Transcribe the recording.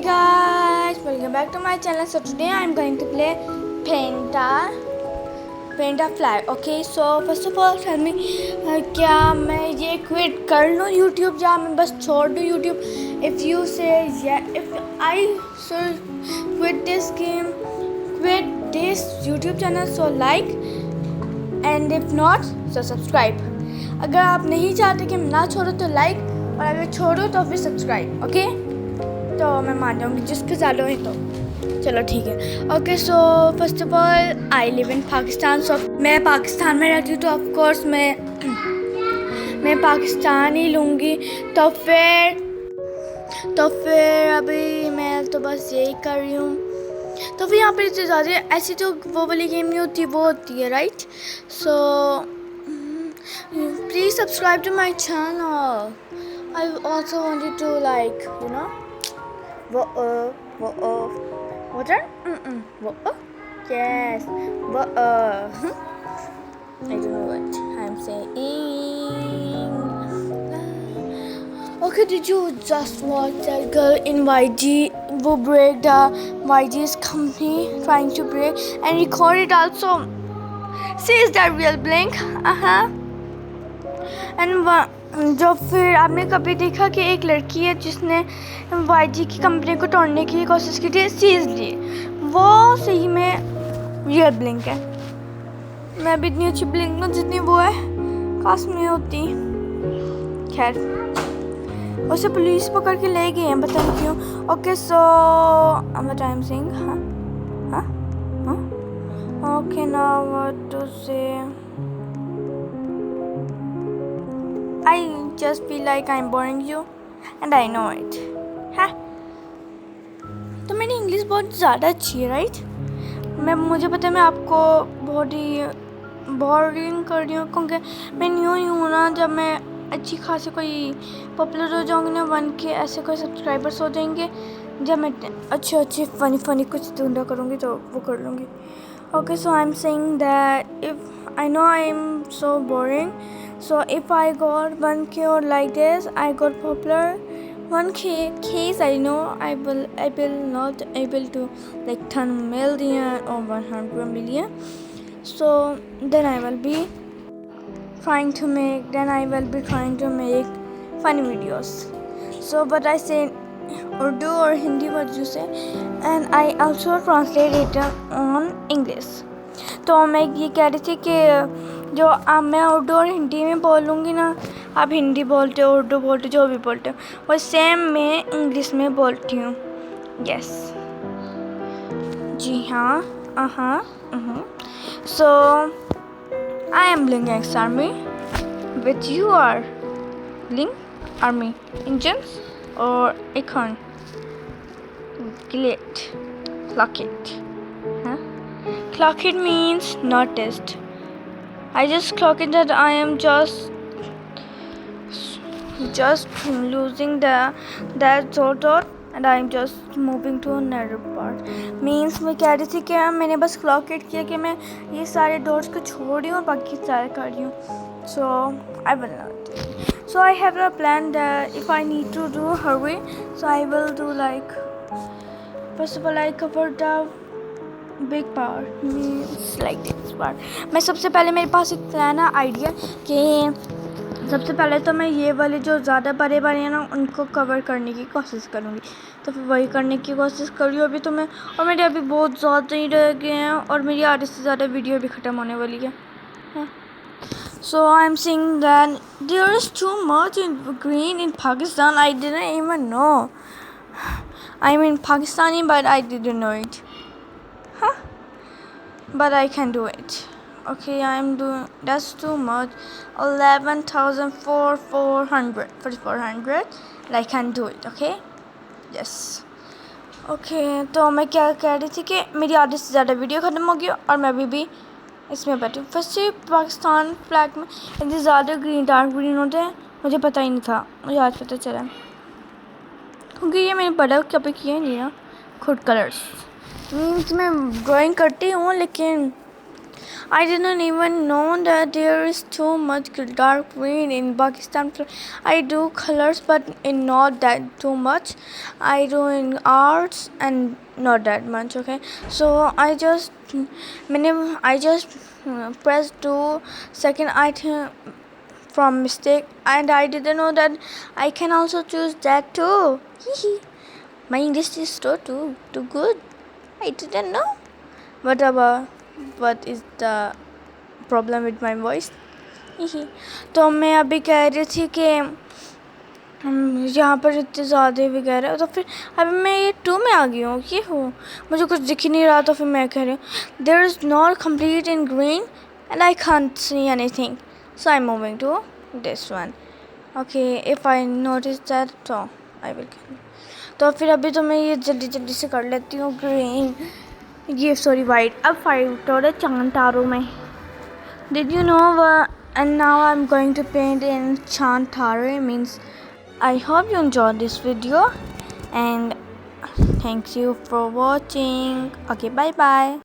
guys, welcome back to my channel. So today I'm going to play Paint a Fly. Okay, so first of all tell me क्या मैं ये quit कर लूँ YouTube या मैं बस छोड़ दूँ YouTube? If you say yeah, if I should quit this game, quit this YouTube channel, so like, and if not so subscribe. अगर आप नहीं चाहते कि मैं ना छोड़ो तो लाइक, और अगर छोड़ो तो फिर सब्सक्राइब. ओके, तो मैं मान जाऊँगी जिसके ज़्यादा है तो चलो ठीक है. Okay, so first of all I live in Pakistan. So मैं पाकिस्तान में रहती हूँ तो ऑफ कोर्स मैं पाकिस्तान ही लूँगी. तो फिर अभी मैं तो बस यही कर रही हूँ. तो फिर यहाँ पर इतनी ज़्यादा ऐसी जो वो वाली गेम नहीं होती वो होती है, right? So please subscribe to my channel. I also want you to like, you know, what are yes, I don't know what I'm saying. Okay, did you just watch that girl in YG who break the YG's company, trying to break and record it also? See, is that real Blink? And जो फिर आपने कभी देखा कि एक लड़की है जिसने YG की कंपनी को तोड़ने की कोशिश की थी, सीरियसली वो सही में रियल ब्लिंक है. मैं भी इतनी अच्छी ब्लिंक हूँ जितनी वो है, काश में होती. खैर, उसे पुलिस पकड़ के ले गए हैं, पता नहीं क्यों. Okay, so time sing. Okay, now what to say. I just feel like I'm boring you and I know it. हाँ, तो मेरी इंग्लिश बहुत ज़्यादा अच्छी है, राइट? मुझे पता है मैं आपको बहुत ही बोरिंग कर रही हूँ, क्योंकि मैं न्यू ही हूँ ना. जब मैं अच्छी खासी कोई पॉपुलर हो जाऊँगी ना, 1K ऐसे कोई सब्सक्राइबर्स हो जाएंगे, जब मैं अच्छे फनी कुछ ढूंढा करूँगी तो वो कर लूँगी. Okay, so I am saying that if I know I am so boring. So if I got 1K or like this, I got popular 1K I know I will not able to like 10 million or 100 million. So then I will be trying to make funny videos. So but I say Urdu or Hindi, what you say, and I also translate it on English. तो मैं ये कह रही थी कि जो मैं उर्दू और हिंदी में बोलूँगी ना, आप हिंदी बोलते हो, उर्दू बोलते, जो भी बोलते हो, वो सेम मैं इंग्लिश में बोलती हूँ. यस, जी हाँ. So I am blink X army with you are blink army engines और icon great locket. Clock it means noticed. I just clock it that I am just losing that dot and I am just moving to another part. Means मैं कह रही थी कि मैंने बस clock it किया कि मैं ये सारे dots को छोड़ रही हूँ और बाकी सारे कर रही हूँ. So I will not. So I have a plan that if I need to do hurry, so I will do like, first of all I cover the big power means like this part. मैं सबसे पहले मेरे पास एक plan है, idea, कि सबसे पहले तो मैं ये वाले जो ज़्यादा बड़े हैं ना उनको कवर करने की कोशिश करूँगी. तो फिर वही करने की कोशिश कर रही हूँ अभी तो मैं. और मेरे अभी बहुत ज़्यादा ही रह गए हैं और मेरी आधे से ज़्यादा वीडियो भी ख़त्म होने वाली है. So I am seeing that there is too much in green in Pakistan. I didn't even know. I mean Pakistani but I didn't know it. But I can do it. Okay, I am doing, that's too much. 11,400 and I can do it. Okay, yes. Okay, तो मैं क्या कह रही थी कि मेरी आधे से ज़्यादा वीडियो ख़त्म हो गई और मैं अभी भी इसमें बैठी हूँ. फर्स्ट से पाकिस्तान फ्लैग में इतने ज़्यादा डार्क ग्रीन होते हैं, मुझे पता ही नहीं था, मुझे आज पता चला, क्योंकि ये मैंने बड़ा कभी किया नहीं ना खुद. कलर्स मीन्स मैं ड्राइंग करती हूँ लेकिन I didn't even know that there is too much dark green in Pakistan. I do colors, but in not that too much. I do in arts and not that much. Okay, so I just pressed 2 second item from mistake, and I didn't know that I can also choose that too. My English is so too good. I didn't know. What is the problem with my voice. तो मैं अभी कह रही थी कि यहाँ पर इतने ज़्यादा वगैरह है, तो फिर अभी मैं ये 2 में आ गई हूँ। ये हो मुझे कुछ दिख ही नहीं रहा, तो फिर मैं कह रही हूँ there is not complete in green and I can't see anything, so I am moving to this one. Okay, if I notice that तो आई विल। तो फिर अभी तो मैं ये जल्दी जल्दी से कर लेती हूँ ग्रीन, ये सॉरी वाइट। अब फाइट हो रहा है चांद तारों में। Did you know? And now I'm going to paint in Chantare. Means I hope you enjoyed this video, and thank you for watching. Okay, bye bye.